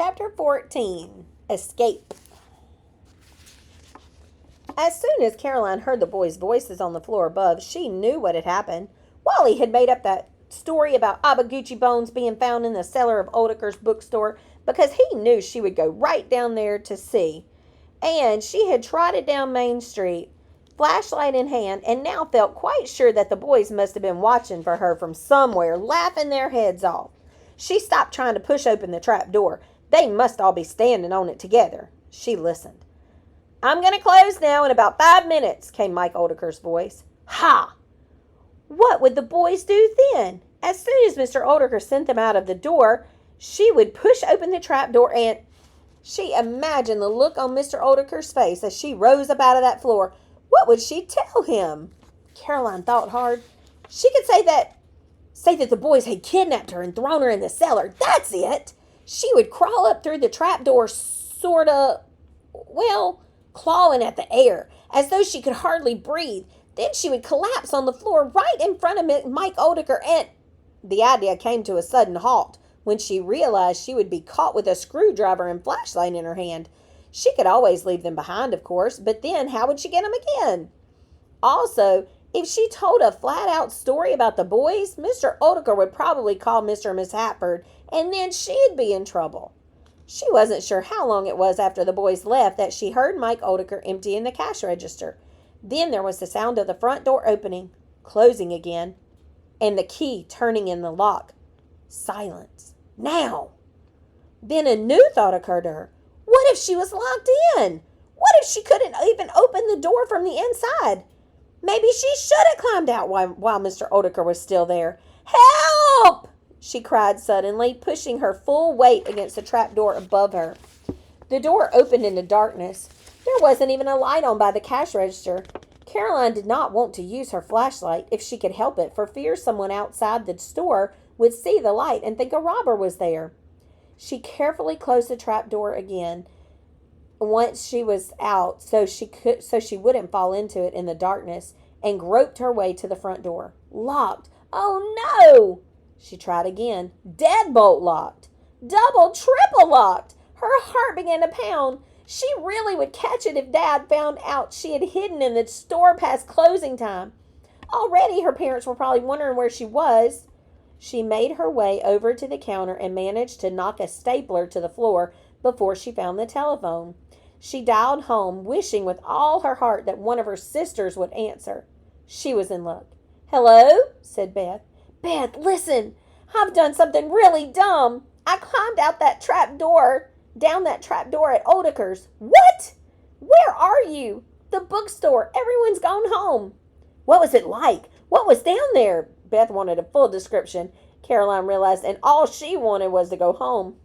Chapter 14. Escape. As soon as Caroline heard the boys' voices on the floor above, she knew what had happened. Wally had made up that story about Abaguchi bones being found in the cellar of Oldacre's bookstore because he knew she would go right down there to see. And she had trotted down Main Street, flashlight in hand, and now felt quite sure that the boys must have been watching for her from somewhere, laughing their heads off. She stopped trying to push open the trap door. They must all be standing on it together. She listened. "I'm going to close now in about 5 minutes," came Mike Oldacre's voice. Ha! What would the boys do then? As soon as Mr. Oldacre sent them out of the door, she would push open the trap door and... She imagined the look on Mr. Oldacre's face as she rose up out of that floor. What would she tell him? Caroline thought hard. She could say that the boys had kidnapped her and thrown her in the cellar. That's it. She would crawl up through the trap door, clawing at the air, as though she could hardly breathe. Then she would collapse on the floor right in front of Mike Oldacre, and the idea came to a sudden halt when she realized she would be caught with a screwdriver and flashlight in her hand. She could always leave them behind, of course, but then how would she get them again? Also, if she told a flat-out story about the boys, Mr. Oldacre would probably call Mr. and Miss Hatford, and then she'd be in trouble. She wasn't sure how long it was after the boys left that she heard Mike Oldacre emptying the cash register. Then there was the sound of the front door opening, closing again, and the key turning in the lock. Silence. Now! Then a new thought occurred to her. What if she was locked in? What if she couldn't even open the door from the inside? Maybe she should have climbed out while Mr. Oldacre was still there. Help! She cried suddenly, pushing her full weight against the trap door above her. The door opened into darkness. There wasn't even a light on by the cash register. Caroline did not want to use her flashlight if she could help it, for fear someone outside the store would see the light and think a robber was there. She carefully closed the trap door again once she was out so she wouldn't fall into it in the darkness, and groped her way to the front door. Locked. Oh no! She tried again. Deadbolt locked. Double, triple locked. Her heart began to pound. She really would catch it if Dad found out she had hidden in the store past closing time. Already her parents were probably wondering where she was. She made her way over to the counter and managed to knock a stapler to the floor before she found the telephone. She dialed home, wishing with all her heart that one of her sisters would answer. She was in luck. "Hello?" said Beth. "Beth, listen. I've done something really dumb. I climbed down that trap door at Oldacre's." "What? Where are you?" "The bookstore. Everyone's gone home." "What was it like? What was down there?" Beth wanted a full description, Caroline realized, and all she wanted was to go home.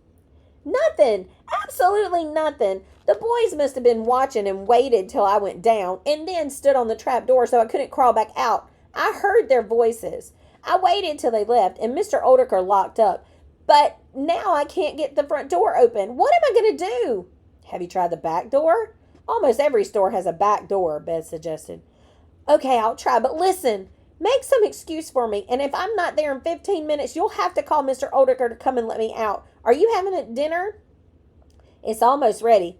"Nothing. Absolutely nothing. The boys must have been watching and waited till I went down, and then stood on the trap door so I couldn't crawl back out. I heard their voices. I waited till they left, and Mr. Oldacre locked up. But now I can't get the front door open. What am I going to do?" "Have you tried the back door?" "Almost every store has a back door," Beth suggested. "Okay, I'll try, but listen. Make some excuse for me, and if I'm not there in 15 minutes, you'll have to call Mr. Oldacre to come and let me out. Are you having a dinner?" "It's almost ready.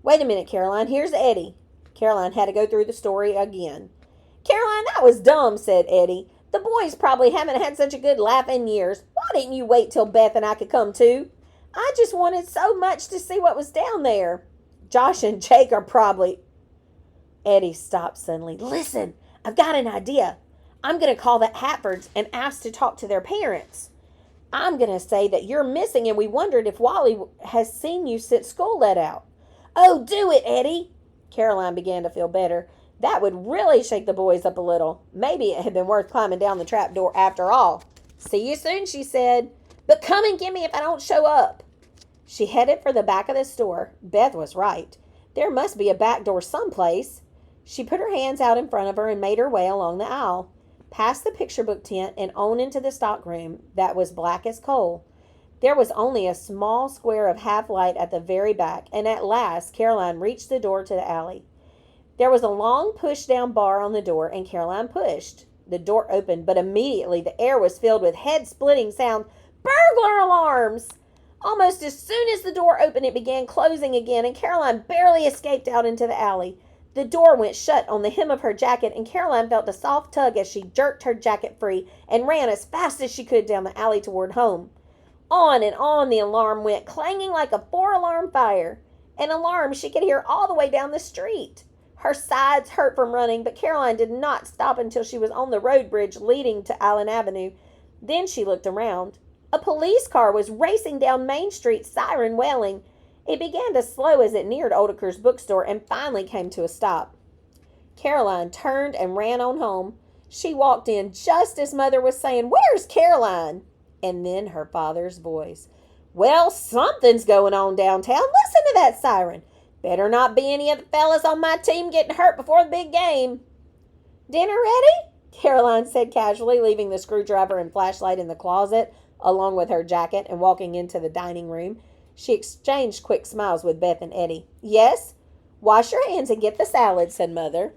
Wait a minute, Caroline. Here's Eddie." Caroline had to go through the story again. "Caroline, that was dumb," said Eddie. "The boys probably haven't had such a good laugh in years. Why didn't you wait till Beth and I could come too? I just wanted so much to see what was down there. Josh and Jake are probably..." Eddie stopped suddenly. "Listen, I've got an idea. I'm going to call the Hatfords and ask to talk to their parents. I'm going to say that you're missing and we wondered if Wally has seen you since school let out." "Oh, do it, Eddie." Caroline began to feel better. That would really shake the boys up a little. Maybe it had been worth climbing down the trap door after all. "See you soon," she said. "But come and get me if I don't show up." She headed for the back of the store. Beth was right. There must be a back door someplace. She put her hands out in front of her and made her way along the aisle, past the picture book tent and on into the stockroom that was black as coal. There was only a small square of half light at the very back, and at last Caroline reached the door to the alley. There was a long push-down bar on the door, and Caroline pushed. The door opened, but immediately the air was filled with head-splitting sound. "Burglar alarms!" Almost as soon as the door opened, it began closing again, and Caroline barely escaped out into the alley. The door went shut on the hem of her jacket, and Caroline felt a soft tug as she jerked her jacket free and ran as fast as she could down the alley toward home. On and on the alarm went, clanging like a four-alarm fire. An alarm she could hear all the way down the street. Her sides hurt from running, but Caroline did not stop until she was on the road bridge leading to Allen Avenue. Then she looked around. A police car was racing down Main Street, siren wailing. It began to slow as it neared Oldacre's bookstore and finally came to a stop. Caroline turned and ran on home. She walked in just as Mother was saying, "Where's Caroline?" And then her father's voice. "Well, something's going on downtown. Listen to that siren. Better not be any of the fellas on my team getting hurt before the big game." "Dinner ready?" Caroline said casually, leaving the screwdriver and flashlight in the closet, along with her jacket, and walking into the dining room. She exchanged quick smiles with Beth and Eddie. "Yes? Wash your hands and get the salad," said Mother.